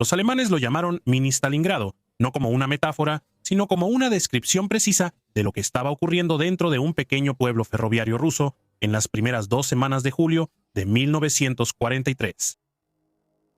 Los alemanes lo llamaron Mini Stalingrado, no como una metáfora, sino como una descripción precisa de lo que estaba ocurriendo dentro de un pequeño pueblo ferroviario ruso en las primeras 2 semanas de julio de 1943.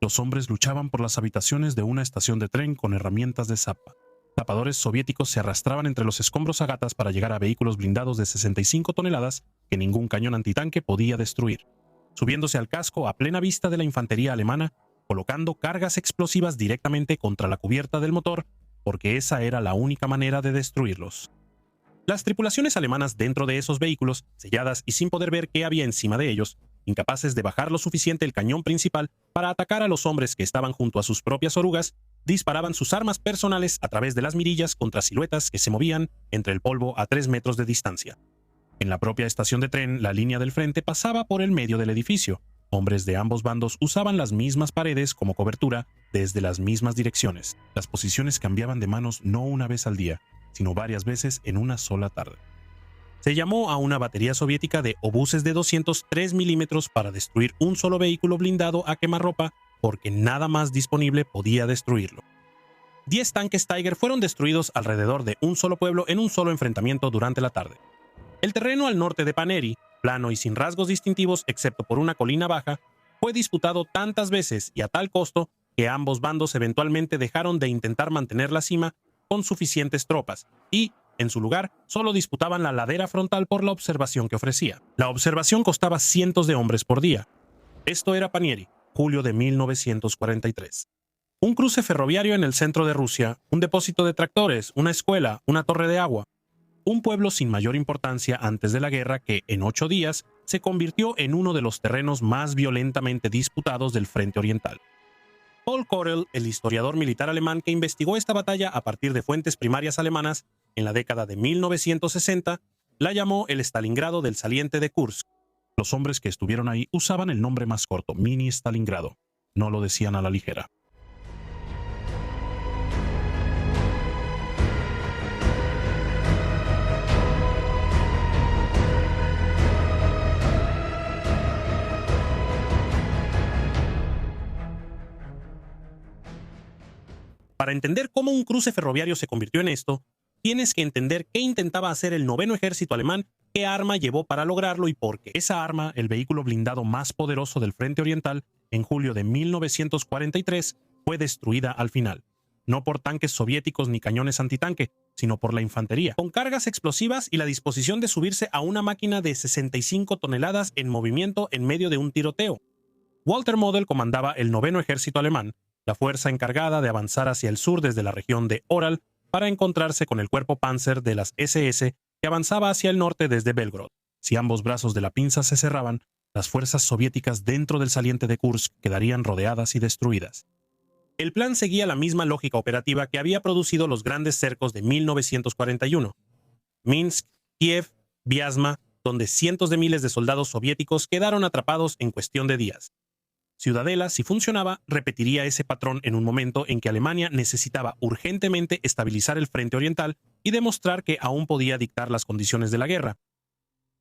Los hombres luchaban por las habitaciones de una estación de tren con herramientas de zapa. Zapadores soviéticos se arrastraban entre los escombros a gatas para llegar a vehículos blindados de 65 toneladas que ningún cañón antitanque podía destruir, subiéndose al casco a plena vista de la infantería alemana, colocando cargas explosivas directamente contra la cubierta del motor, porque esa era la única manera de destruirlos. Las tripulaciones alemanas dentro de esos vehículos, selladas y sin poder ver qué había encima de ellos, incapaces de bajar lo suficiente el cañón principal para atacar a los hombres que estaban junto a sus propias orugas, disparaban sus armas personales a través de las mirillas contra siluetas que se movían entre el polvo a 3 metros de distancia. En la propia estación de tren, la línea del frente pasaba por el medio del edificio. Hombres de ambos bandos usaban las mismas paredes como cobertura desde las mismas direcciones. Las posiciones cambiaban de manos no una vez al día, sino varias veces en una sola tarde. Se llamó a una batería soviética de obuses de 203 milímetros para destruir un solo vehículo blindado a quemarropa porque nada más disponible podía destruirlo. 10 tanques Tiger fueron destruidos alrededor de un solo pueblo en un solo enfrentamiento durante la tarde. El terreno al norte de Paneri, plano y sin rasgos distintivos excepto por una colina baja, fue disputado tantas veces y a tal costo que ambos bandos eventualmente dejaron de intentar mantener la cima con suficientes tropas y, en su lugar, solo disputaban la ladera frontal por la observación que ofrecía. La observación costaba cientos de hombres por día. Esto era Panieri, julio de 1943. Un cruce ferroviario en el centro de Rusia, un depósito de tractores, una escuela, una torre de agua. Un pueblo sin mayor importancia antes de la guerra que, en 8 días, se convirtió en uno de los terrenos más violentamente disputados del frente oriental. Paul Korel, el historiador militar alemán que investigó esta batalla a partir de fuentes primarias alemanas en la década de 1960, la llamó el Stalingrado del saliente de Kursk. Los hombres que estuvieron ahí usaban el nombre más corto, Mini Stalingrado. No lo decían a la ligera. Para entender cómo un cruce ferroviario se convirtió en esto, tienes que entender qué intentaba hacer el 9º ejército alemán, qué arma llevó para lograrlo y por qué. Esa arma, el vehículo blindado más poderoso del frente oriental, en julio de 1943, fue destruida al final. No por tanques soviéticos ni cañones antitanque, sino por la infantería, con cargas explosivas y la disposición de subirse a una máquina de 65 toneladas en movimiento en medio de un tiroteo. Walter Model comandaba el 9º ejército alemán, la fuerza encargada de avanzar hacia el sur desde la región de Oral para encontrarse con el cuerpo Panzer de las SS que avanzaba hacia el norte desde Belgorod. Si ambos brazos de la pinza se cerraban, las fuerzas soviéticas dentro del saliente de Kursk quedarían rodeadas y destruidas. El plan seguía la misma lógica operativa que había producido los grandes cercos de 1941. Minsk, Kiev, Vyazma, donde cientos de miles de soldados soviéticos quedaron atrapados en cuestión de días. Ciudadela, si funcionaba, repetiría ese patrón en un momento en que Alemania necesitaba urgentemente estabilizar el frente oriental y demostrar que aún podía dictar las condiciones de la guerra.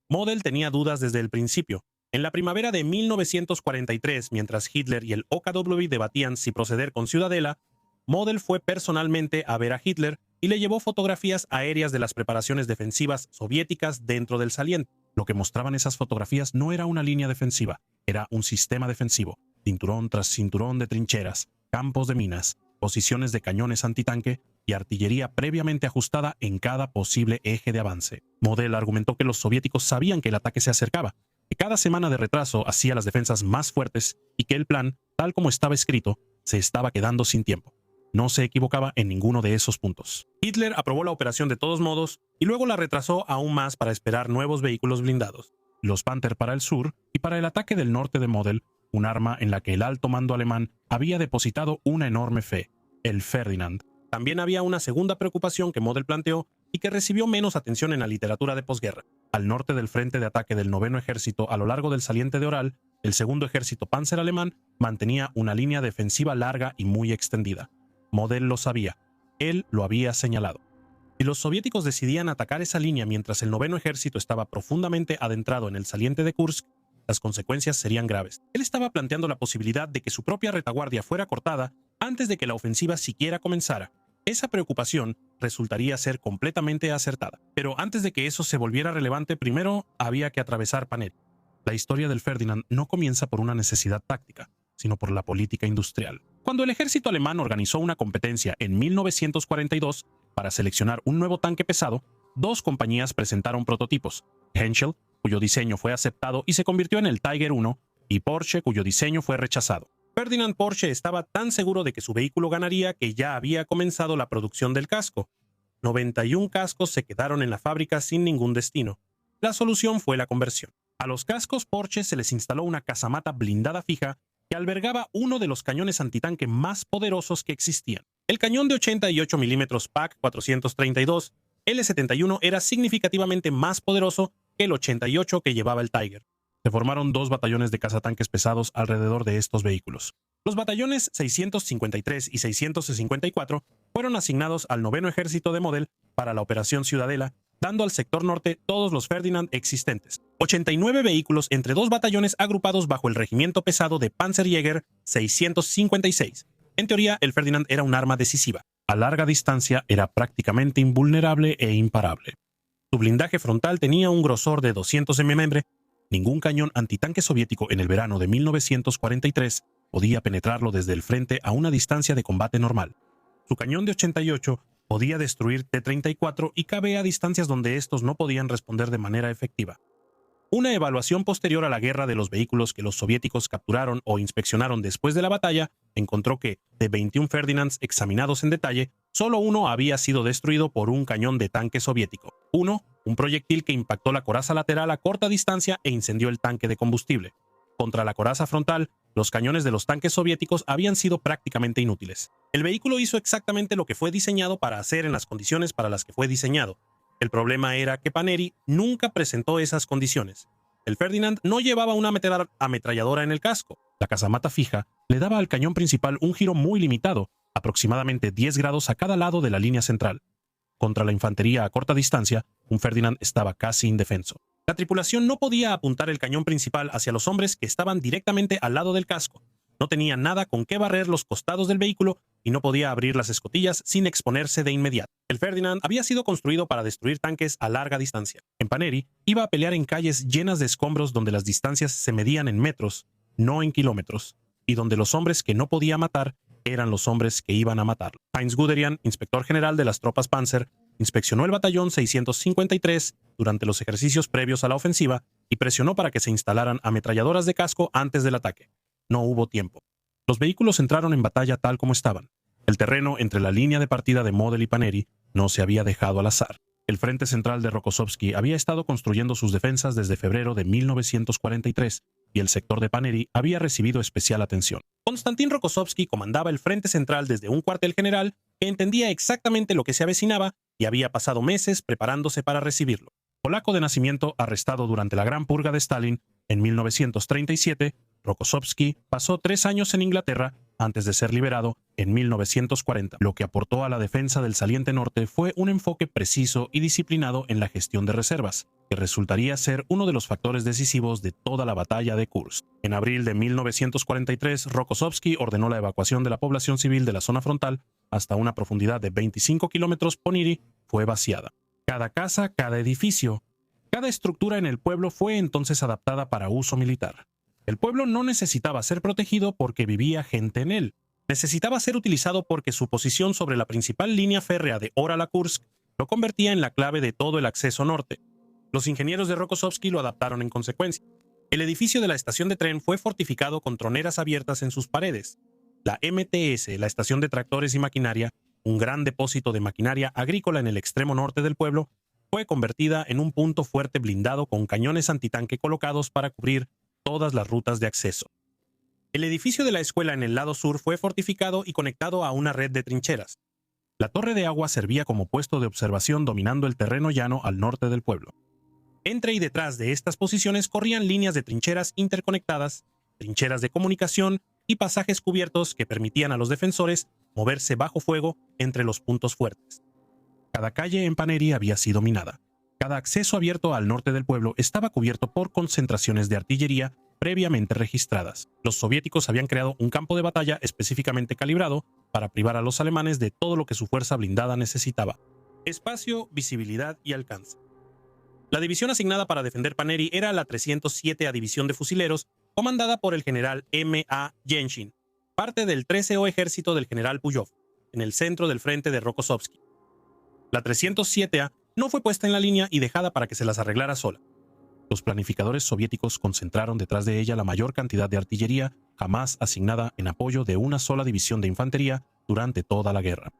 Model tenía dudas desde el principio. En la primavera de 1943, mientras Hitler y el OKW debatían si proceder con Ciudadela, Model fue personalmente a ver a Hitler y le llevó fotografías aéreas de las preparaciones defensivas soviéticas dentro del saliente. Lo que mostraban esas fotografías no era una línea defensiva, era un sistema defensivo. Cinturón tras cinturón de trincheras, campos de minas, posiciones de cañones antitanque y artillería previamente ajustada en cada posible eje de avance. Model argumentó que los soviéticos sabían que el ataque se acercaba, que cada semana de retraso hacía las defensas más fuertes y que el plan, tal como estaba escrito, se estaba quedando sin tiempo. No se equivocaba en ninguno de esos puntos. Hitler aprobó la operación de todos modos y luego la retrasó aún más para esperar nuevos vehículos blindados, los Panther para el sur y para el ataque del norte de Model, un arma en la que el alto mando alemán había depositado una enorme fe, el Ferdinand. También había una segunda preocupación que Model planteó y que recibió menos atención en la literatura de posguerra. Al norte del frente de ataque del 9º ejército a lo largo del saliente de Oral, el 2º ejército Panzer alemán mantenía una línea defensiva larga y muy extendida. Model lo sabía, él lo había señalado. Si los soviéticos decidían atacar esa línea mientras el 9º ejército estaba profundamente adentrado en el saliente de Kursk, las consecuencias serían graves. Él estaba planteando la posibilidad de que su propia retaguardia fuera cortada antes de que la ofensiva siquiera comenzara. Esa preocupación resultaría ser completamente acertada. Pero antes de que eso se volviera relevante, primero había que atravesar Paneri. La historia del Ferdinand no comienza por una necesidad táctica, sino por la política industrial. Cuando el ejército alemán organizó una competencia en 1942 para seleccionar un nuevo tanque pesado, dos compañías presentaron prototipos: Henschel, cuyo diseño fue aceptado y se convirtió en el Tiger I, y Porsche, cuyo diseño fue rechazado. Ferdinand Porsche estaba tan seguro de que su vehículo ganaría que ya había comenzado la producción del casco. 91 cascos se quedaron en la fábrica sin ningún destino. La solución fue la conversión. A los cascos Porsche se les instaló una casamata blindada fija que albergaba uno de los cañones antitanque más poderosos que existían. El cañón de 88 mm PaK 432 L71 era significativamente más poderoso que el 88 que llevaba el Tiger. Se formaron dos batallones de cazatanques pesados alrededor de estos vehículos. Los batallones 653 y 654 fueron asignados al 9º Ejército de Model para la Operación Ciudadela, dando al sector norte todos los Ferdinand existentes. 89 vehículos entre dos batallones agrupados bajo el regimiento pesado de Panzerjäger 656. En teoría, el Ferdinand era un arma decisiva. A larga distancia era prácticamente invulnerable e imparable. Su blindaje frontal tenía un grosor de 200 mm. Ningún cañón antitanque soviético en el verano de 1943 podía penetrarlo desde el frente a una distancia de combate normal. Su cañón de 88 podía destruir T-34 y KB a distancias donde estos no podían responder de manera efectiva. Una evaluación posterior a la guerra de los vehículos que los soviéticos capturaron o inspeccionaron después de la batalla encontró que, de 21 Ferdinands examinados en detalle, solo uno había sido destruido por un cañón de tanque soviético. Un proyectil que impactó la coraza lateral a corta distancia e incendió el tanque de combustible. Contra la coraza frontal, los cañones de los tanques soviéticos habían sido prácticamente inútiles. El vehículo hizo exactamente lo que fue diseñado para hacer en las condiciones para las que fue diseñado. El problema era que Paneri nunca presentó esas condiciones. El Ferdinand no llevaba una ametralladora en el casco. La casamata fija le daba al cañón principal un giro muy limitado, aproximadamente 10 grados a cada lado de la línea central. Contra la infantería a corta distancia, un Ferdinand estaba casi indefenso. La tripulación no podía apuntar el cañón principal hacia los hombres que estaban directamente al lado del casco. No tenía nada con qué barrer los costados del vehículo y no podía abrir las escotillas sin exponerse de inmediato. El Ferdinand había sido construido para destruir tanques a larga distancia. En Paneri, iba a pelear en calles llenas de escombros donde las distancias se medían en metros, no en kilómetros, y donde los hombres que no podía matar eran los hombres que iban a matarlo. Heinz Guderian, inspector general de las tropas Panzer, inspeccionó el batallón 653 durante los ejercicios previos a la ofensiva y presionó para que se instalaran ametralladoras de casco antes del ataque. No hubo tiempo. Los vehículos entraron en batalla tal como estaban. El terreno entre la línea de partida de Model y Paneri no se había dejado al azar. El frente central de Rokossovski había estado construyendo sus defensas desde febrero de 1943 y el sector de Paneri había recibido especial atención. Konstantin Rokossovski comandaba el frente central desde un cuartel general que entendía exactamente lo que se avecinaba y había pasado meses preparándose para recibirlo. Polaco de nacimiento, arrestado durante la Gran Purga de Stalin en 1937, Rokossovski pasó 3 años en Inglaterra antes de ser liberado en 1940. Lo que aportó a la defensa del saliente norte fue un enfoque preciso y disciplinado en la gestión de reservas, que resultaría ser uno de los factores decisivos de toda la batalla de Kursk. En abril de 1943, Rokossovski ordenó la evacuación de la población civil de la zona frontal hasta una profundidad de 25 kilómetros. Poniri fue vaciada. Cada casa, cada edificio, cada estructura en el pueblo fue entonces adaptada para uso militar. El pueblo no necesitaba ser protegido porque vivía gente en él. Necesitaba ser utilizado porque su posición sobre la principal línea férrea de Orala-Kursk lo convertía en la clave de todo el acceso norte. Los ingenieros de Rokossovski lo adaptaron en consecuencia. El edificio de la estación de tren fue fortificado con troneras abiertas en sus paredes. La MTS, la estación de tractores y maquinaria, un gran depósito de maquinaria agrícola en el extremo norte del pueblo, fue convertida en un punto fuerte blindado con cañones antitanque colocados para cubrir todas las rutas de acceso. El edificio de la escuela en el lado sur fue fortificado y conectado a una red de trincheras. La torre de agua servía como puesto de observación dominando el terreno llano al norte del pueblo. Entre y detrás de estas posiciones corrían líneas de trincheras interconectadas, trincheras de comunicación y pasajes cubiertos que permitían a los defensores moverse bajo fuego entre los puntos fuertes. Cada calle en Paneri había sido minada. Cada acceso abierto al norte del pueblo estaba cubierto por concentraciones de artillería previamente registradas. Los soviéticos habían creado un campo de batalla específicamente calibrado para privar a los alemanes de todo lo que su fuerza blindada necesitaba: espacio, visibilidad y alcance. La división asignada para defender Paneri era la 307ª División de Fusileros, comandada por el general M. A. Yenshin, parte del 13º Ejército del general Puyov, en el centro del frente de Rokossovski. La 307ª no fue puesta en la línea y dejada para que se las arreglara sola. Los planificadores soviéticos concentraron detrás de ella la mayor cantidad de artillería jamás asignada en apoyo de una sola división de infantería durante toda la guerra.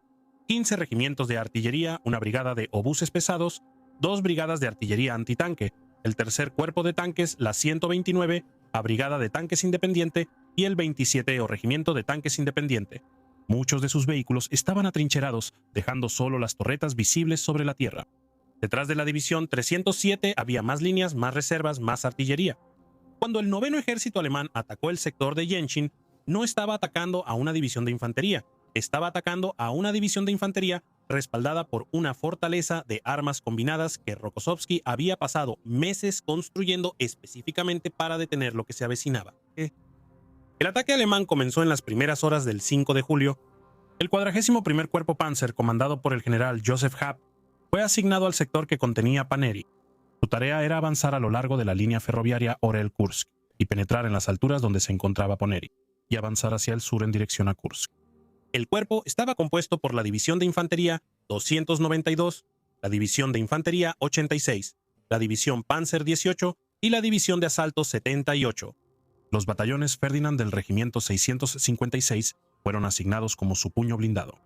15 regimientos de artillería, una brigada de obuses pesados, 2 brigadas de artillería antitanque, el tercer cuerpo de tanques, la 129, a brigada de tanques independiente y el 27º regimiento de tanques independiente. Muchos de sus vehículos estaban atrincherados, dejando solo las torretas visibles sobre la tierra. Detrás de la división 307 había más líneas, más reservas, más artillería. Cuando el 9º Ejército alemán atacó el sector de Yenshin, no estaba atacando a una división de infantería, estaba atacando a una división de infantería respaldada por una fortaleza de armas combinadas que Rokossovski había pasado meses construyendo específicamente para detener lo que se avecinaba. El ataque alemán comenzó en las primeras horas del 5 de julio. El 41º Cuerpo Panzer, comandado por el general Joseph Happ, fue asignado al sector que contenía Paneri. Su tarea era avanzar a lo largo de la línea ferroviaria Orel-Kursk y penetrar en las alturas donde se encontraba Paneri, y avanzar hacia el sur en dirección a Kursk. El cuerpo estaba compuesto por la División de Infantería 292, la División de Infantería 86, la División Panzer 18 y la División de Asalto 78. Los batallones Ferdinand del Regimiento 656 fueron asignados como su puño blindado.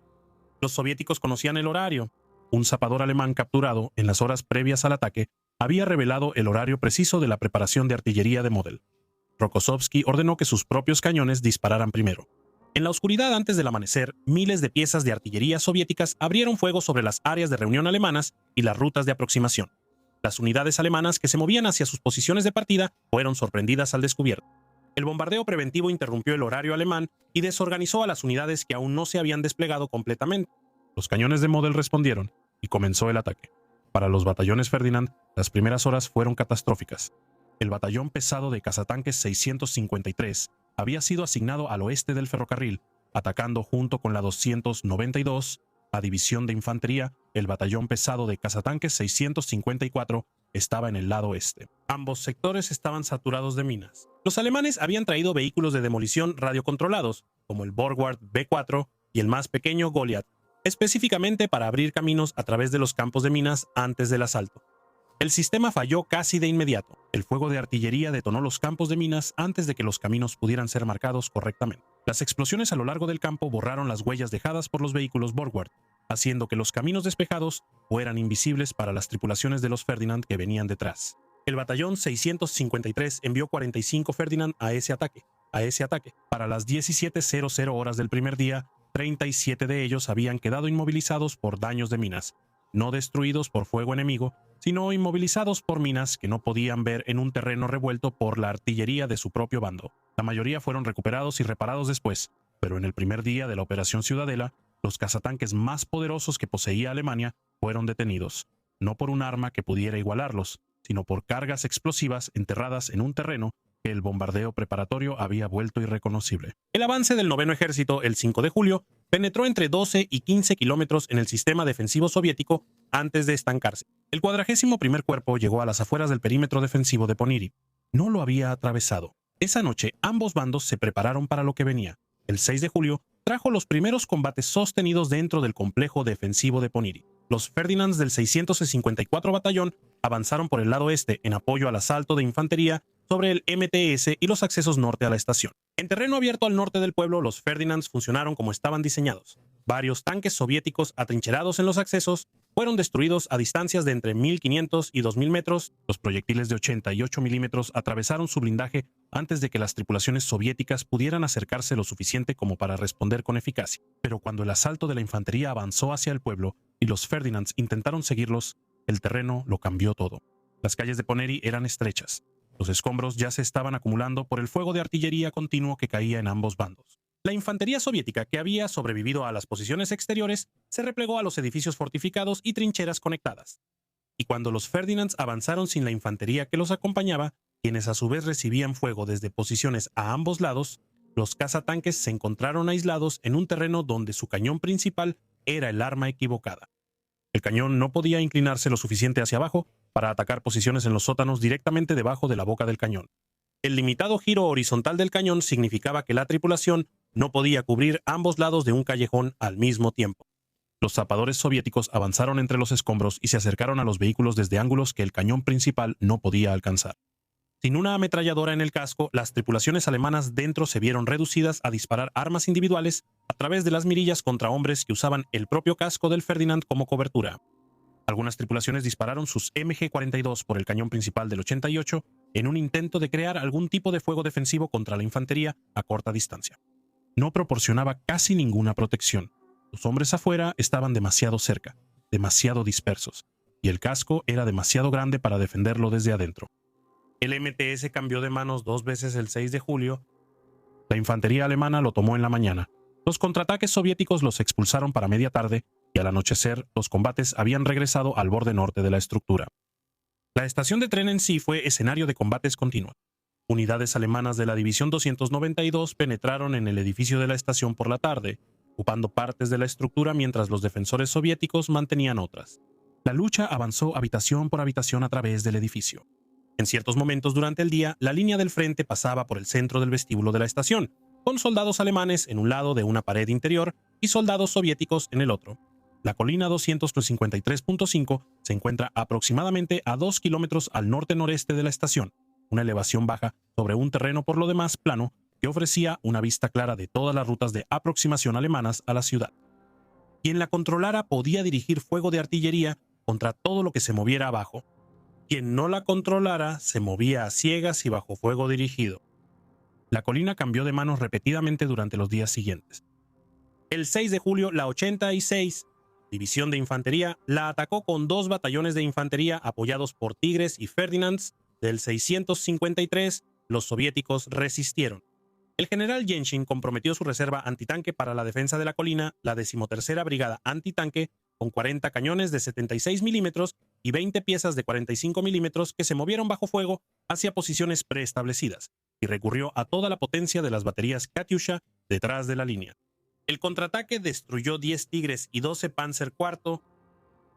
Los soviéticos conocían el horario. Un zapador alemán capturado en las horas previas al ataque había revelado el horario preciso de la preparación de artillería de Model. Rokossovski ordenó que sus propios cañones dispararan primero. En la oscuridad antes del amanecer, miles de piezas de artillería soviéticas abrieron fuego sobre las áreas de reunión alemanas y las rutas de aproximación. Las unidades alemanas que se movían hacia sus posiciones de partida fueron sorprendidas al descubierto. El bombardeo preventivo interrumpió el horario alemán y desorganizó a las unidades que aún no se habían desplegado completamente. Los cañones de Model respondieron y comenzó el ataque. Para los batallones Ferdinand, las primeras horas fueron catastróficas. El batallón pesado de cazatanques 653 había sido asignado al oeste del ferrocarril, atacando junto con la 292, a división de infantería. El batallón pesado de cazatanques 654 estaba en el lado este. Ambos sectores estaban saturados de minas. Los alemanes habían traído vehículos de demolición radiocontrolados, como el Borgward B4 y el más pequeño Goliath, específicamente para abrir caminos a través de los campos de minas antes del asalto. El sistema falló casi de inmediato. El fuego de artillería detonó los campos de minas antes de que los caminos pudieran ser marcados correctamente. Las explosiones a lo largo del campo borraron las huellas dejadas por los vehículos Borgward, haciendo que los caminos despejados fueran invisibles para las tripulaciones de los Ferdinand que venían detrás. El batallón 653 envió 45 Ferdinand a ese ataque. Para las 17:00 horas del primer día, 37 de ellos habían quedado inmovilizados por daños de minas, no destruidos por fuego enemigo, sino inmovilizados por minas que no podían ver en un terreno revuelto por la artillería de su propio bando. La mayoría fueron recuperados y reparados después, pero en el primer día de la Operación Ciudadela, los cazatanques más poderosos que poseía Alemania fueron detenidos, no por un arma que pudiera igualarlos, sino por cargas explosivas enterradas en un terreno que el bombardeo preparatorio había vuelto irreconocible. El avance del 9º Ejército el 5 de julio penetró entre 12 y 15 kilómetros en el sistema defensivo soviético antes de estancarse. El 41º Cuerpo llegó a las afueras del perímetro defensivo de Poniri. No lo había atravesado. Esa noche ambos bandos se prepararon para lo que venía. El 6 de julio trajo los primeros combates sostenidos dentro del complejo defensivo de Poniri. Los Ferdinands del 654 Batallón avanzaron por el lado este en apoyo al asalto de infantería sobre el MTS y los accesos norte a la estación. En terreno abierto al norte del pueblo, los Ferdinands funcionaron como estaban diseñados. Varios tanques soviéticos atrincherados en los accesos fueron destruidos a distancias de entre 1.500 y 2.000 metros. Los proyectiles de 88 milímetros atravesaron su blindaje antes de que las tripulaciones soviéticas pudieran acercarse lo suficiente como para responder con eficacia. Pero cuando el asalto de la infantería avanzó hacia el pueblo y los Ferdinands intentaron seguirlos, el terreno lo cambió todo. Las calles de Poneri eran estrechas. Los escombros ya se estaban acumulando por el fuego de artillería continuo que caía en ambos bandos. La infantería soviética, que había sobrevivido a las posiciones exteriores, se replegó a los edificios fortificados y trincheras conectadas. Y cuando los Ferdinands avanzaron sin la infantería que los acompañaba, quienes a su vez recibían fuego desde posiciones a ambos lados. Los cazatanques se encontraron aislados en un terreno donde su cañón principal era el arma equivocada. El cañón no podía inclinarse lo suficiente hacia abajo para atacar posiciones en los sótanos directamente debajo de la boca del cañón. El limitado giro horizontal del cañón significaba que la tripulación no podía cubrir ambos lados de un callejón al mismo tiempo. Los zapadores soviéticos avanzaron entre los escombros y se acercaron a los vehículos desde ángulos que el cañón principal no podía alcanzar. Sin una ametralladora en el casco, las tripulaciones alemanas dentro se vieron reducidas a disparar armas individuales a través de las mirillas contra hombres que usaban el propio casco del Ferdinand como cobertura. Algunas tripulaciones dispararon sus MG-42 por el cañón principal del 88 en un intento de crear algún tipo de fuego defensivo contra la infantería a corta distancia. No proporcionaba casi ninguna protección. Los hombres afuera estaban demasiado cerca, demasiado dispersos, y el casco era demasiado grande para defenderlo desde adentro. El MTS cambió de manos 2 veces el 6 de julio. La infantería alemana lo tomó en la mañana. Los contraataques soviéticos los expulsaron para media tarde y al anochecer los combates habían regresado al borde norte de la estructura. La estación de tren en sí fue escenario de combates continuos. Unidades alemanas de la División 292 penetraron en el edificio de la estación por la tarde, ocupando partes de la estructura mientras los defensores soviéticos mantenían otras. La lucha avanzó habitación por habitación a través del edificio. En ciertos momentos durante el día, la línea del frente pasaba por el centro del vestíbulo de la estación, con soldados alemanes en un lado de una pared interior y soldados soviéticos en el otro. La colina 253.5 se encuentra aproximadamente a 2 kilómetros al norte-noreste de la estación, una elevación baja sobre un terreno por lo demás plano que ofrecía una vista clara de todas las rutas de aproximación alemanas a la ciudad. Quien la controlara podía dirigir fuego de artillería contra todo lo que se moviera abajo. Quien no la controlara se movía a ciegas y bajo fuego dirigido. La colina cambió de manos repetidamente durante los días siguientes. El 6 de julio, la 86 División de Infantería la atacó con 2 batallones de infantería apoyados por Tigres y Ferdinands del 653. Los soviéticos resistieron. El general Yenshin comprometió su reserva antitanque para la defensa de la colina, la 13ª Brigada Antitanque, con 40 cañones de 76 milímetros y 20 piezas de 45 milímetros que se movieron bajo fuego hacia posiciones preestablecidas, y recurrió a toda la potencia de las baterías Katyusha detrás de la línea. El contraataque destruyó 10 Tigres y 12 Panzer IV.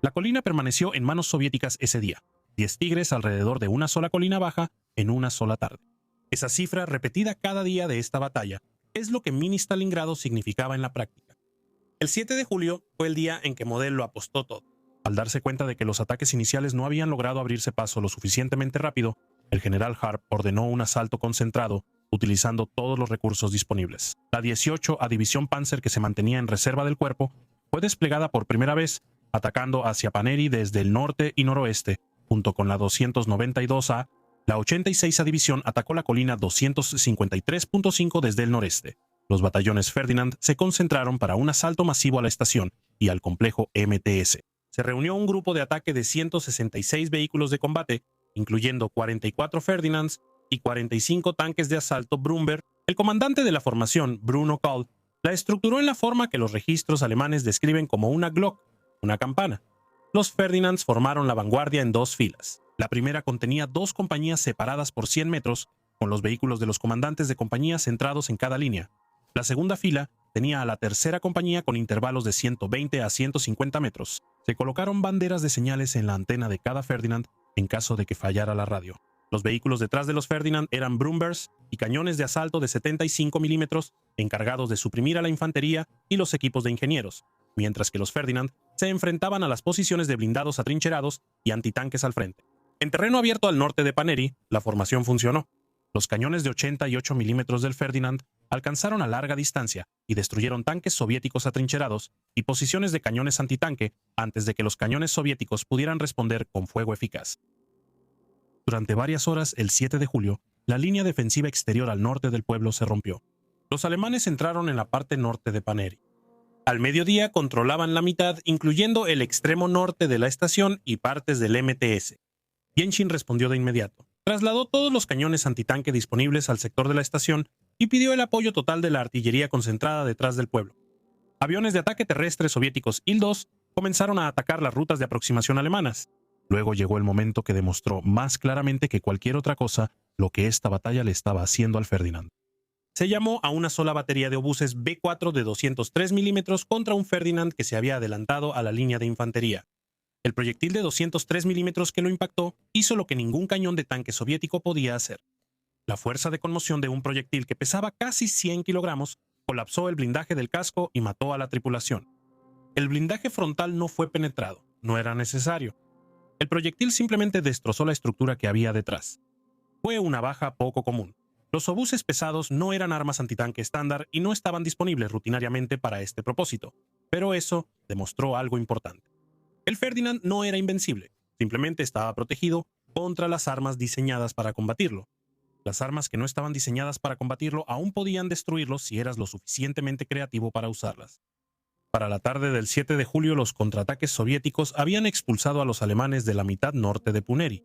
La colina permaneció en manos soviéticas ese día, 10 Tigres alrededor de una sola colina baja en una sola tarde. Esa cifra, repetida cada día de esta batalla, es lo que Mini Stalingrado significaba en la práctica. El 7 de julio fue el día en que Model lo apostó todo. Al darse cuenta de que los ataques iniciales no habían logrado abrirse paso lo suficientemente rápido, el general Harp ordenó un asalto concentrado, utilizando todos los recursos disponibles. La 18 División Panzer, que se mantenía en reserva del cuerpo, fue desplegada por primera vez, atacando hacia Paneri desde el norte y noroeste, junto con la 292A. La 86 División atacó la colina 253.5 desde el noreste. Los batallones Ferdinand se concentraron para un asalto masivo a la estación y al complejo MTS. Se reunió un grupo de ataque de 166 vehículos de combate, incluyendo 44 Ferdinands y 45 tanques de asalto Brumberg. El comandante de la formación, Bruno Kahl, la estructuró en la forma que los registros alemanes describen como una Glock, una campana. Los Ferdinands formaron la vanguardia en 2 filas. La primera contenía 2 compañías separadas por 100 metros, con los vehículos de los comandantes de compañía centrados en cada línea. La segunda fila tenía a la tercera compañía con intervalos de 120 a 150 metros. Se colocaron banderas de señales en la antena de cada Ferdinand en caso de que fallara la radio. Los vehículos detrás de los Ferdinand eran Brumbergs y cañones de asalto de 75 milímetros encargados de suprimir a la infantería y los equipos de ingenieros, mientras que los Ferdinand se enfrentaban a las posiciones de blindados atrincherados y antitanques al frente. En terreno abierto al norte de Paneri, la formación funcionó. Los cañones de 88 milímetros del Ferdinand alcanzaron a larga distancia y destruyeron tanques soviéticos atrincherados y posiciones de cañones antitanque antes de que los cañones soviéticos pudieran responder con fuego eficaz. Durante varias horas, el 7 de julio, la línea defensiva exterior al norte del pueblo se rompió. Los alemanes entraron en la parte norte de Paneri. Al mediodía controlaban la mitad, incluyendo el extremo norte de la estación y partes del MTS. Yenshin respondió de inmediato. Trasladó todos los cañones antitanque disponibles al sector de la estación y pidió el apoyo total de la artillería concentrada detrás del pueblo. Aviones de ataque terrestre soviéticos Il-2 comenzaron a atacar las rutas de aproximación alemanas. Luego llegó el momento que demostró más claramente que cualquier otra cosa lo que esta batalla le estaba haciendo al Ferdinand. Se llamó a una sola batería de obuses B4 de 203 milímetros contra un Ferdinand que se había adelantado a la línea de infantería. El proyectil de 203 milímetros que lo impactó hizo lo que ningún cañón de tanque soviético podía hacer. La fuerza de conmoción de un proyectil que pesaba casi 100 kilogramos colapsó el blindaje del casco y mató a la tripulación. El blindaje frontal no fue penetrado, no era necesario. El proyectil simplemente destrozó la estructura que había detrás. Fue una baja poco común. Los obuses pesados no eran armas antitanque estándar y no estaban disponibles rutinariamente para este propósito, pero eso demostró algo importante. El Ferdinand no era invencible, simplemente estaba protegido contra las armas diseñadas para combatirlo. Las armas que no estaban diseñadas para combatirlo aún podían destruirlo si eras lo suficientemente creativo para usarlas. Para la tarde del 7 de julio, los contraataques soviéticos habían expulsado a los alemanes de la mitad norte de Puneri.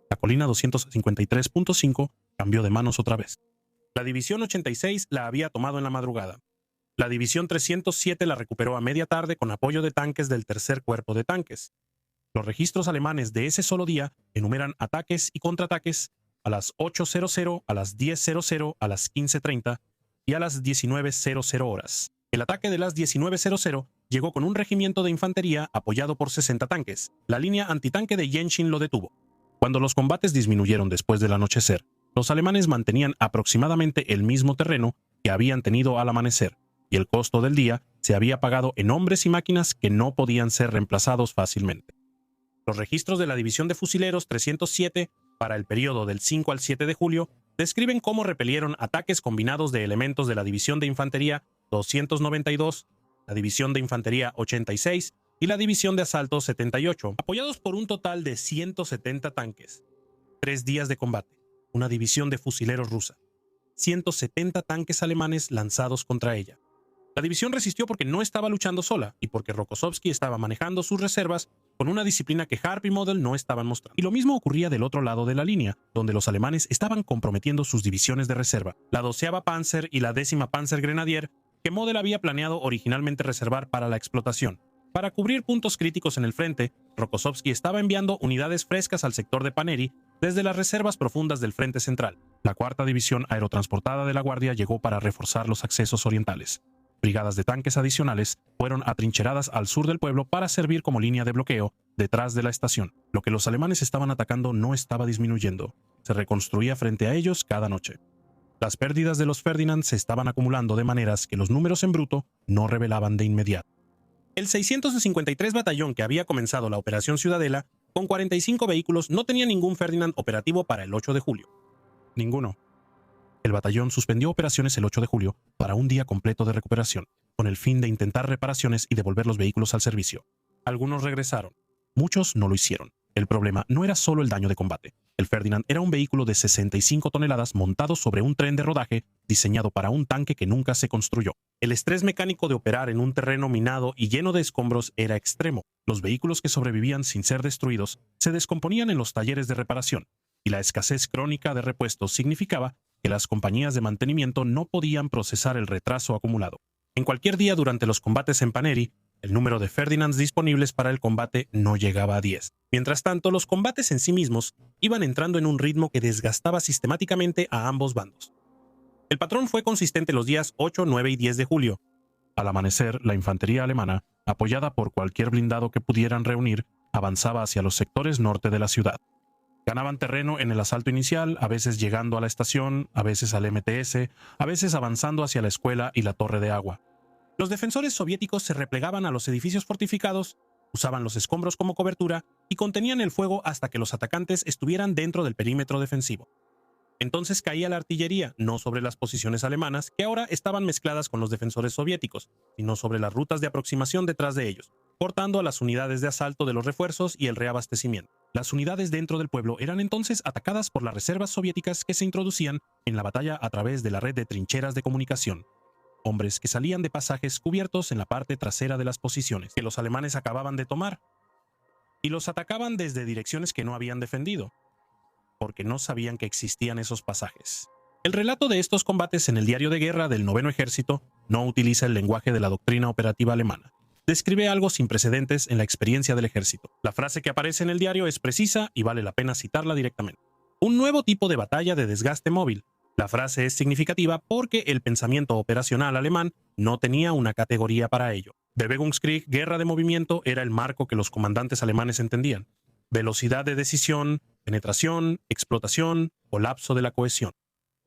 La colina 253.5 cambió de manos otra vez. La División 86 la había tomado en la madrugada. La División 307 la recuperó a media tarde con apoyo de tanques del tercer cuerpo de tanques. Los registros alemanes de ese solo día enumeran ataques y contraataques a las 8:00, a las 10:00, a las 15:30 y a las 19:00 horas. El ataque de las 19:00 llegó con un regimiento de infantería apoyado por 60 tanques. La línea antitanque de Yenshin lo detuvo. Cuando los combates disminuyeron después del anochecer, los alemanes mantenían aproximadamente el mismo terreno que habían tenido al amanecer, y el costo del día se había pagado en hombres y máquinas que no podían ser reemplazados fácilmente. Los registros de la División de Fusileros 307 para el periodo del 5 al 7 de julio describen cómo repelieron ataques combinados de elementos de la División de Infantería 292, la División de Infantería 86 y la División de Asalto 78, apoyados por un total de 170 tanques. 3 días de combate, una división de fusileros rusa, 170 tanques alemanes lanzados contra ella. La división resistió porque no estaba luchando sola y porque Rokossovski estaba manejando sus reservas con una disciplina que Harp y Model no estaban mostrando. Y lo mismo ocurría del otro lado de la línea, donde los alemanes estaban comprometiendo sus divisiones de reserva, la 12ª Panzer y la 10ª Panzer Grenadier, que Model había planeado originalmente reservar para la explotación. Para cubrir puntos críticos en el frente, Rokossovski estaba enviando unidades frescas al sector de Paneri desde las reservas profundas del frente central. La 4ª División Aerotransportada de la Guardia llegó para reforzar los accesos orientales. Brigadas de tanques adicionales fueron atrincheradas al sur del pueblo para servir como línea de bloqueo detrás de la estación. Lo que los alemanes estaban atacando no estaba disminuyendo. Se reconstruía frente a ellos cada noche. Las pérdidas de los Ferdinand se estaban acumulando de maneras que los números en bruto no revelaban de inmediato. El 653 Batallón, que había comenzado la Operación Ciudadela, con 45 vehículos, no tenía ningún Ferdinand operativo para el 8 de julio. Ninguno. El batallón suspendió operaciones el 8 de julio para un día completo de recuperación, con el fin de intentar reparaciones y devolver los vehículos al servicio. Algunos regresaron. Muchos no lo hicieron. El problema no era solo el daño de combate. El Ferdinand era un vehículo de 65 toneladas montado sobre un tren de rodaje diseñado para un tanque que nunca se construyó. El estrés mecánico de operar en un terreno minado y lleno de escombros era extremo. Los vehículos que sobrevivían sin ser destruidos se descomponían en los talleres de reparación, y la escasez crónica de repuestos significaba que las compañías de mantenimiento no podían procesar el retraso acumulado. En cualquier día durante los combates en Paneri, el número de Ferdinands disponibles para el combate no llegaba a 10. Mientras tanto, los combates en sí mismos iban entrando en un ritmo que desgastaba sistemáticamente a ambos bandos. El patrón fue consistente los días 8, 9 y 10 de julio. Al amanecer, la infantería alemana, apoyada por cualquier blindado que pudieran reunir, avanzaba hacia los sectores norte de la ciudad. Ganaban terreno en el asalto inicial, a veces llegando a la estación, a veces al MTS, a veces avanzando hacia la escuela y la torre de agua. Los defensores soviéticos se replegaban a los edificios fortificados, usaban los escombros como cobertura y contenían el fuego hasta que los atacantes estuvieran dentro del perímetro defensivo. Entonces caía la artillería, no sobre las posiciones alemanas, que ahora estaban mezcladas con los defensores soviéticos, sino sobre las rutas de aproximación detrás de ellos, cortando a las unidades de asalto de los refuerzos y el reabastecimiento. Las unidades dentro del pueblo eran entonces atacadas por las reservas soviéticas que se introducían en la batalla a través de la red de trincheras de comunicación. Hombres que salían de pasajes cubiertos en la parte trasera de las posiciones que los alemanes acababan de tomar, y los atacaban desde direcciones que no habían defendido, porque no sabían que existían esos pasajes. El relato de estos combates en el diario de guerra del Noveno Ejército no utiliza el lenguaje de la doctrina operativa alemana. describe algo sin precedentes en la experiencia del ejército. La frase que aparece en el diario es precisa y vale la pena citarla directamente. Un nuevo tipo de batalla de desgaste móvil. La frase es significativa porque el pensamiento operacional alemán no tenía una categoría para ello. Bewegungskrieg, guerra de movimiento, era el marco que los comandantes alemanes entendían. Velocidad de decisión, penetración, explotación, colapso de la cohesión.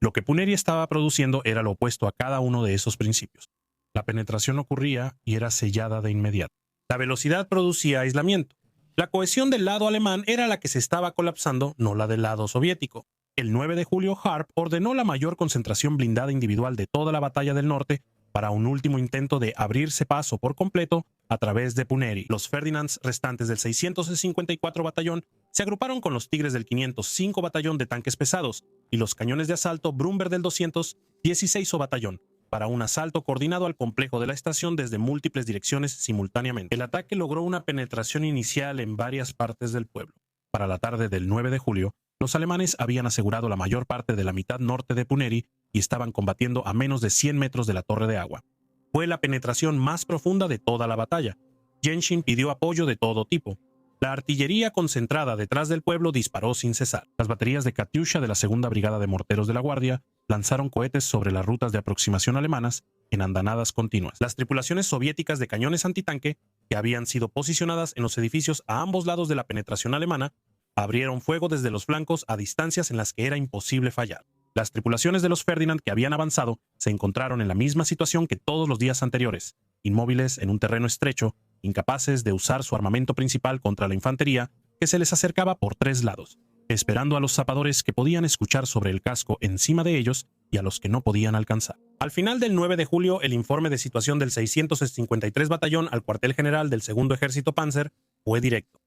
Lo que Puneri estaba produciendo era lo opuesto a cada uno de esos principios. La penetración ocurría y era sellada de inmediato. La velocidad producía aislamiento. La cohesión del lado alemán era la que se estaba colapsando, no la del lado soviético. El 9 de julio, Harp ordenó la mayor concentración blindada individual de toda la batalla del norte para un último intento de abrirse paso por completo a través de Puneri. Los Ferdinands restantes del 654 Batallón se agruparon con los Tigres del 505 Batallón de tanques pesados y los cañones de asalto Brumberg del 216 Batallón para un asalto coordinado al complejo de la estación desde múltiples direcciones simultáneamente. El ataque logró una penetración inicial en varias partes del pueblo. Para la tarde del 9 de julio, los alemanes habían asegurado la mayor parte de la mitad norte de Puneri y estaban combatiendo a menos de 100 metros de la torre de agua. Fue la penetración más profunda de toda la batalla. Jensen pidió apoyo de todo tipo. La artillería concentrada detrás del pueblo disparó sin cesar. Las baterías de Katyusha de la Segunda Brigada de Morteros de la Guardia lanzaron cohetes sobre las rutas de aproximación alemanas en andanadas continuas. Las tripulaciones soviéticas de cañones antitanque, que habían sido posicionadas en los edificios a ambos lados de la penetración alemana, abrieron fuego desde los flancos a distancias en las que era imposible fallar. Las tripulaciones de los Ferdinand que habían avanzado se encontraron en la misma situación que todos los días anteriores, inmóviles en un terreno estrecho, incapaces de usar su armamento principal contra la infantería que se les acercaba por tres lados, esperando a los zapadores que podían escuchar sobre el casco encima de ellos y a los que no podían alcanzar. Al final del 9 de julio, el informe de situación del 653 Batallón al cuartel general del Segundo Ejército Panzer fue directo.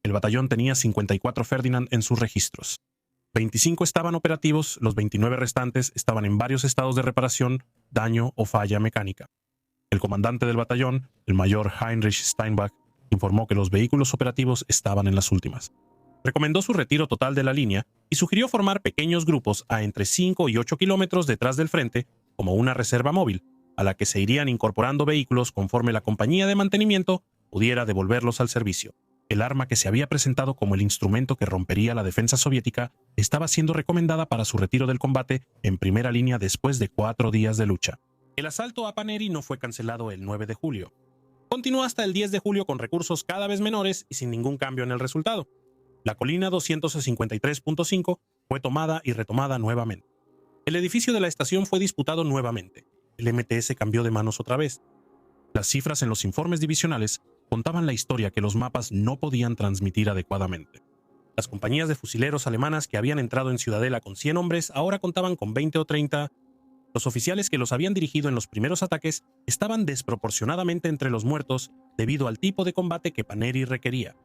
El batallón tenía 54 Ferdinand en sus registros. 25 estaban operativos, los 29 restantes estaban en varios estados de reparación, daño o falla mecánica. El comandante del batallón, el mayor Heinrich Steinbach, informó que los vehículos operativos estaban en las últimas. Recomendó su retiro total de la línea y sugirió formar pequeños grupos a entre 5 y 8 kilómetros detrás del frente como una reserva móvil, a la que se irían incorporando vehículos conforme la compañía de mantenimiento pudiera devolverlos al servicio. El arma que se había presentado como el instrumento que rompería la defensa soviética estaba siendo recomendada para su retiro del combate en primera línea después de 4 días de lucha. El asalto a Puneri no fue cancelado el 9 de julio. Continuó hasta el 10 de julio con recursos cada vez menores y sin ningún cambio en el resultado. La colina 253.5 fue tomada y retomada nuevamente. El edificio de la estación fue disputado nuevamente. El MTS cambió de manos otra vez. Las cifras en los informes divisionales contaban la historia que los mapas no podían transmitir adecuadamente. Las compañías de fusileros alemanas que habían entrado en Ciudadela con 100 hombres ahora contaban con 20 o 30. Los oficiales que los habían dirigido en los primeros ataques estaban desproporcionadamente entre los muertos debido al tipo de combate que Puneri requería.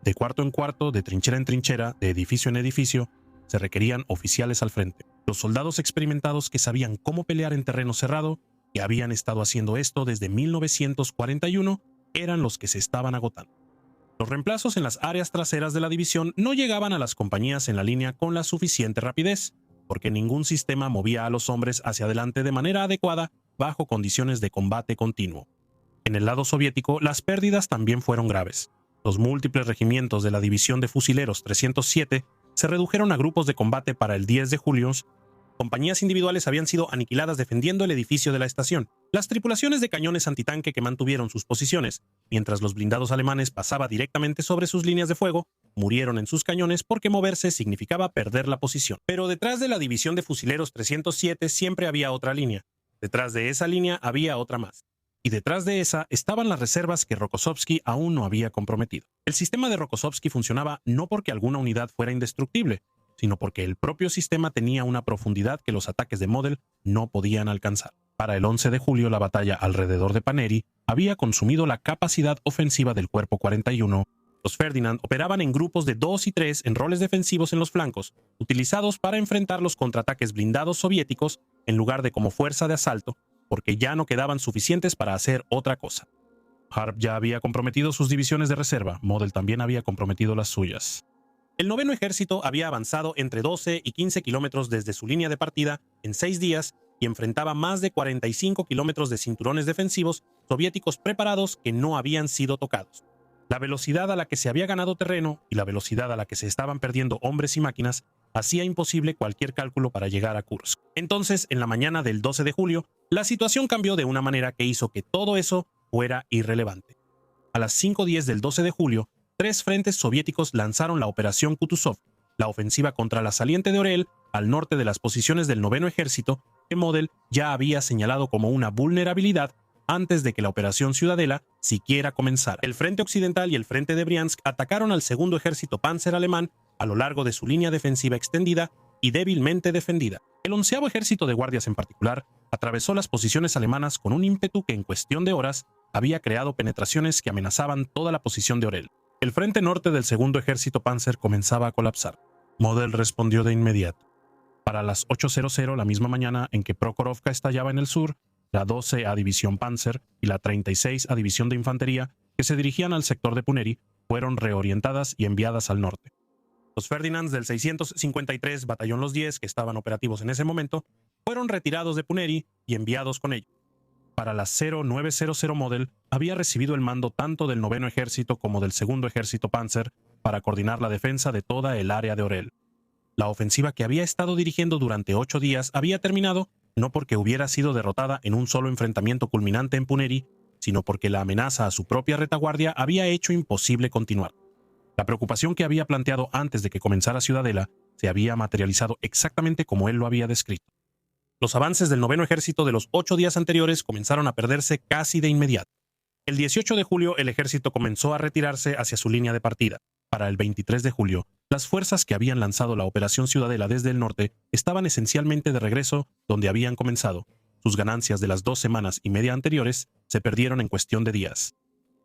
De cuarto en cuarto, de trinchera en trinchera, de edificio en edificio, se requerían oficiales al frente. Los soldados experimentados que sabían cómo pelear en terreno cerrado, que habían estado haciendo esto desde 1941, eran los que se estaban agotando. Los reemplazos en las áreas traseras de la división no llegaban a las compañías en la línea con la suficiente rapidez, porque ningún sistema movía a los hombres hacia adelante de manera adecuada bajo condiciones de combate continuo. En el lado soviético, las pérdidas también fueron graves. Los múltiples regimientos de la División de Fusileros 307 se redujeron a grupos de combate para el 10 de julio. Compañías individuales habían sido aniquiladas defendiendo el edificio de la estación. Las tripulaciones de cañones antitanque que mantuvieron sus posiciones, mientras los blindados alemanes pasaban directamente sobre sus líneas de fuego, murieron en sus cañones porque moverse significaba perder la posición. Pero detrás de la División de Fusileros 307 siempre había otra línea. Detrás de esa línea había otra más. Y detrás de esa estaban las reservas que Rokossovski aún no había comprometido. El sistema de Rokossovski funcionaba no porque alguna unidad fuera indestructible, sino porque el propio sistema tenía una profundidad que los ataques de Model no podían alcanzar. Para el 11 de julio, la batalla alrededor de Puneri había consumido la capacidad ofensiva del Cuerpo 41. Los Ferdinand operaban en grupos de 2 y 3 en roles defensivos en los flancos, utilizados para enfrentar los contraataques blindados soviéticos en lugar de como fuerza de asalto, porque ya no quedaban suficientes para hacer otra cosa. Harp ya había comprometido sus divisiones de reserva, Model también había comprometido las suyas. El noveno ejército había avanzado entre 12 y 15 kilómetros desde su línea de partida en 6 días y enfrentaba más de 45 kilómetros de cinturones defensivos soviéticos preparados que no habían sido tocados. La velocidad a la que se había ganado terreno y la velocidad a la que se estaban perdiendo hombres y máquinas hacía imposible cualquier cálculo para llegar a Kursk. Entonces, en la mañana del 12 de julio, la situación cambió de una manera que hizo que todo eso fuera irrelevante. A las 5:10 del 12 de julio, 3 frentes soviéticos lanzaron la Operación Kutuzov, la ofensiva contra la saliente de Orel, al norte de las posiciones del Noveno Ejército, que Model ya había señalado como una vulnerabilidad antes de que la Operación Ciudadela siquiera comenzara. El Frente Occidental y el Frente de Briansk atacaron al Segundo Ejército Panzer alemán a lo largo de su línea defensiva extendida y débilmente defendida. El 11º Ejército de Guardias en particular atravesó las posiciones alemanas con un ímpetu que en cuestión de horas había creado penetraciones que amenazaban toda la posición de Orel. El frente norte del Segundo Ejército Panzer comenzaba a colapsar. Model respondió de inmediato. Para las 8:00 la misma mañana en que Prokhorovka estallaba en el sur, la 12A División Panzer y la 36A División de Infantería, que se dirigían al sector de Puneri, fueron reorientadas y enviadas al norte. Los Ferdinands del 653 Batallón Los 10, que estaban operativos en ese momento, fueron retirados de Puneri y enviados con ellos. Para la 0900 Model había recibido el mando tanto del Noveno Ejército como del Segundo Ejército Panzer para coordinar la defensa de toda el área de Orel. La ofensiva que había estado dirigiendo durante 8 días había terminado, no porque hubiera sido derrotada en un solo enfrentamiento culminante en Puneri, sino porque la amenaza a su propia retaguardia había hecho imposible continuar. La preocupación que había planteado antes de que comenzara Ciudadela se había materializado exactamente como él lo había descrito. Los avances del Noveno Ejército de los 8 días anteriores comenzaron a perderse casi de inmediato. El 18 de julio el ejército comenzó a retirarse hacia su línea de partida. Para el 23 de julio, las fuerzas que habían lanzado la Operación Ciudadela desde el norte estaban esencialmente de regreso donde habían comenzado. Sus ganancias de las 2 semanas y media anteriores se perdieron en cuestión de días.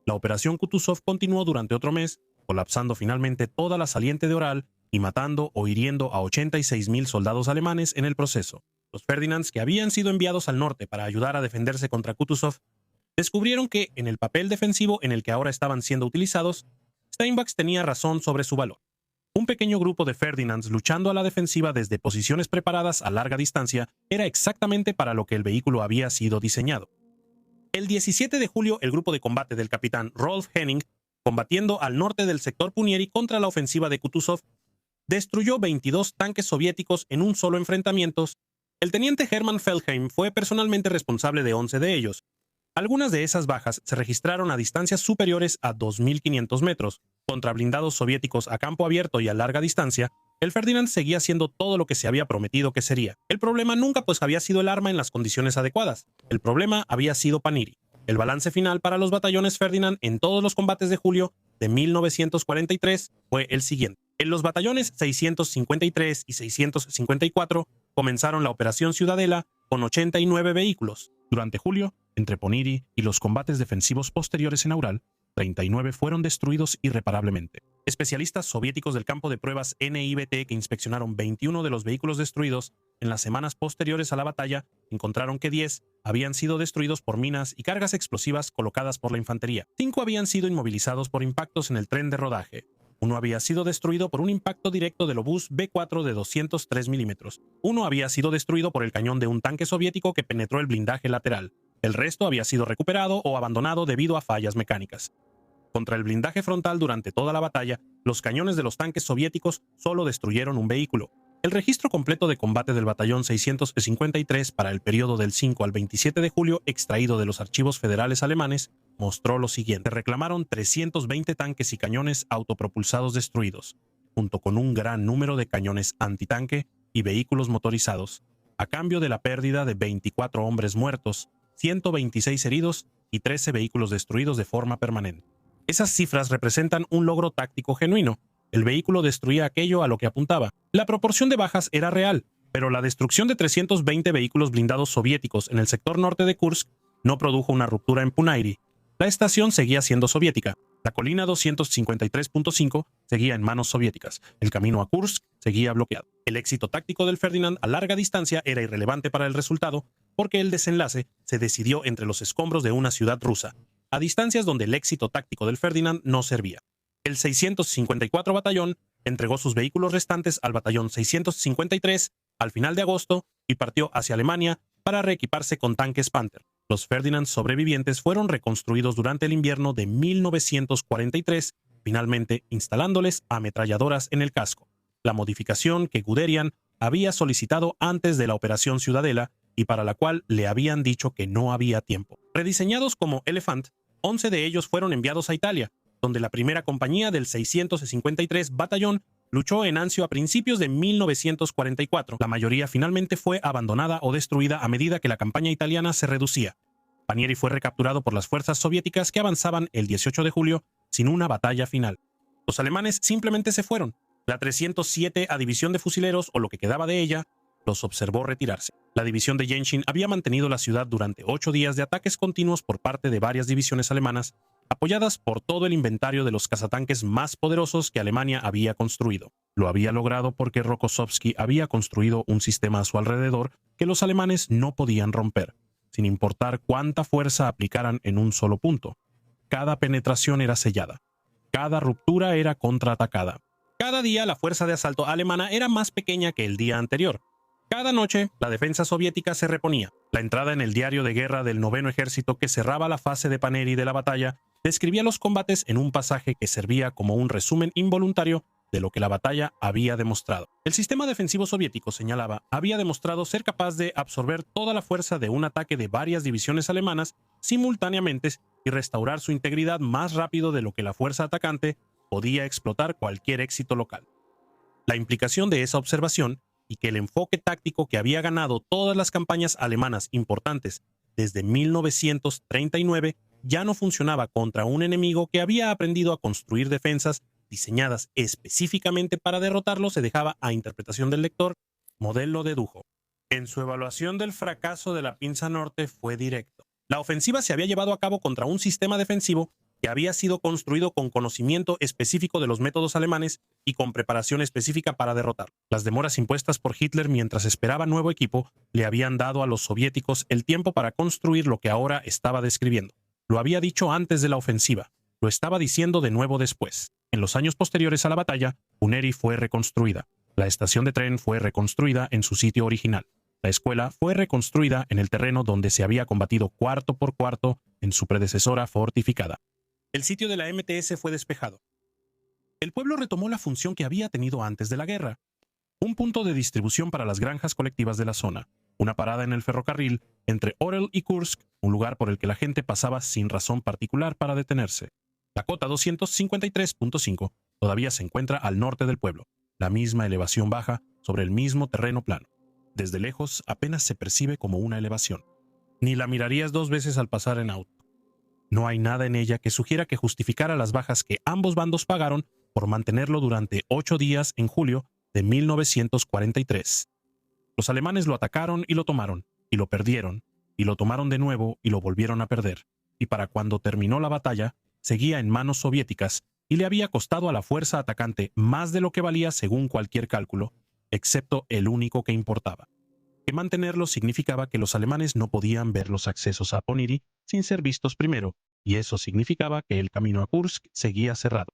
La Operación Kutuzov continuó durante otro mes, colapsando finalmente toda la saliente de Oral y matando o hiriendo a 86.000 soldados alemanes en el proceso. Los Ferdinands, que habían sido enviados al norte para ayudar a defenderse contra Kutuzov, descubrieron que, en el papel defensivo en el que ahora estaban siendo utilizados, Steinbach tenía razón sobre su valor. Un pequeño grupo de Ferdinands luchando a la defensiva desde posiciones preparadas a larga distancia era exactamente para lo que el vehículo había sido diseñado. El 17 de julio, el grupo de combate del capitán Rolf Henning, combatiendo al norte del sector Punieri contra la ofensiva de Kutuzov, destruyó 22 tanques soviéticos en un solo enfrentamiento. El teniente Hermann Feldheim fue personalmente responsable de 11 de ellos. Algunas de esas bajas se registraron a distancias superiores a 2.500 metros. Contra blindados soviéticos a campo abierto y a larga distancia, el Ferdinand seguía siendo todo lo que se había prometido que sería. El problema nunca había sido el arma en las condiciones adecuadas. El problema había sido Paniri. El balance final para los batallones Ferdinand en todos los combates de julio de 1943 fue el siguiente. En los batallones 653 y 654 comenzaron la Operación Ciudadela con 89 vehículos. Durante julio, entre Poniri y los combates defensivos posteriores en Aural, 39 fueron destruidos irreparablemente. Especialistas soviéticos del campo de pruebas NIBT que inspeccionaron 21 de los vehículos destruidos en las semanas posteriores a la batalla encontraron que 10 habían sido destruidos por minas y cargas explosivas colocadas por la infantería. 5 habían sido inmovilizados por impactos en el tren de rodaje. 1 había sido destruido por un impacto directo del obús B-4 de 203 milímetros. 1 había sido destruido por el cañón de un tanque soviético que penetró el blindaje lateral. El resto había sido recuperado o abandonado debido a fallas mecánicas. Contra el blindaje frontal durante toda la batalla, los cañones de los tanques soviéticos solo destruyeron un vehículo. El registro completo de combate del batallón 653 para el periodo del 5 al 27 de julio, extraído de los archivos federales alemanes, mostró lo siguiente. Reclamaron 320 tanques y cañones autopropulsados destruidos, junto con un gran número de cañones antitanque y vehículos motorizados, a cambio de la pérdida de 24 hombres muertos, 126 heridos y 13 vehículos destruidos de forma permanente. Esas cifras representan un logro táctico genuino. El vehículo destruía aquello a lo que apuntaba. La proporción de bajas era real, pero la destrucción de 320 vehículos blindados soviéticos en el sector norte de Kursk no produjo una ruptura en Punairi. La estación seguía siendo soviética. La colina 253.5 seguía en manos soviéticas. El camino a Kursk seguía bloqueado. El éxito táctico del Ferdinand a larga distancia era irrelevante para el resultado, porque el desenlace se decidió entre los escombros de una ciudad rusa, a distancias donde el éxito táctico del Ferdinand no servía. El 654 batallón entregó sus vehículos restantes al batallón 653 al final de agosto y partió hacia Alemania para reequiparse con tanques Panther. Los Ferdinand sobrevivientes fueron reconstruidos durante el invierno de 1943, finalmente instalándoles ametralladoras en el casco, la modificación que Guderian había solicitado antes de la Operación Ciudadela y para la cual le habían dicho que no había tiempo. Rediseñados como Elephant, 11 de ellos fueron enviados a Italia, donde la primera compañía del 653 Batallón luchó en Anzio a principios de 1944. La mayoría finalmente fue abandonada o destruida a medida que la campaña italiana se reducía. Panieri fue recapturado por las fuerzas soviéticas que avanzaban el 18 de julio sin una batalla final. Los alemanes simplemente se fueron. La 307 División de Fusileros, o lo que quedaba de ella, los observó retirarse. La división de Jensin había mantenido la ciudad durante 8 días de ataques continuos por parte de varias divisiones alemanas, apoyadas por todo el inventario de los cazatanques más poderosos que Alemania había construido. Lo había logrado porque Rokossovski había construido un sistema a su alrededor que los alemanes no podían romper, sin importar cuánta fuerza aplicaran en un solo punto. Cada penetración era sellada. Cada ruptura era contraatacada. Cada día la fuerza de asalto alemana era más pequeña que el día anterior. Cada noche, la defensa soviética se reponía. La entrada en el diario de guerra del Noveno Ejército, que cerraba la fase de Panieri de la batalla, describía los combates en un pasaje que servía como un resumen involuntario de lo que la batalla había demostrado. El sistema defensivo soviético, señalaba, había demostrado ser capaz de absorber toda la fuerza de un ataque de varias divisiones alemanas simultáneamente y restaurar su integridad más rápido de lo que la fuerza atacante podía explotar cualquier éxito local. La implicación de esa observación y que el enfoque táctico que había ganado todas las campañas alemanas importantes desde 1939 ya no funcionaba contra un enemigo que había aprendido a construir defensas diseñadas específicamente para derrotarlo se dejaba a interpretación del lector. Model lo dedujo. En su evaluación del fracaso de la Pinza Norte fue directo. La ofensiva se había llevado a cabo contra un sistema defensivo que había sido construido con conocimiento específico de los métodos alemanes y con preparación específica para derrotarlo. Las demoras impuestas por Hitler mientras esperaba nuevo equipo le habían dado a los soviéticos el tiempo para construir lo que ahora estaba describiendo. Lo había dicho antes de la ofensiva, lo estaba diciendo de nuevo después. En los años posteriores a la batalla, Puneri fue reconstruida. La estación de tren fue reconstruida en su sitio original. La escuela fue reconstruida en el terreno donde se había combatido cuarto por cuarto en su predecesora fortificada. El sitio de la MTS fue despejado. El pueblo retomó la función que había tenido antes de la guerra. Un punto de distribución para las granjas colectivas de la zona. Una parada en el ferrocarril entre Orel y Kursk, un lugar por el que la gente pasaba sin razón particular para detenerse. La cota 253.5 todavía se encuentra al norte del pueblo, la misma elevación baja sobre el mismo terreno plano. Desde lejos apenas se percibe como una elevación. Ni la mirarías 2 veces al pasar en auto. No hay nada en ella que sugiera que justificara las bajas que ambos bandos pagaron por mantenerlo durante 8 días en julio de 1943. Los alemanes lo atacaron y lo tomaron, y lo perdieron, y lo tomaron de nuevo y lo volvieron a perder. Y para cuando terminó la batalla, seguía en manos soviéticas y le había costado a la fuerza atacante más de lo que valía según cualquier cálculo, excepto el único que importaba. Que mantenerlo significaba que los alemanes no podían ver los accesos a Poniry sin ser vistos primero, y eso significaba que el camino a Kursk seguía cerrado.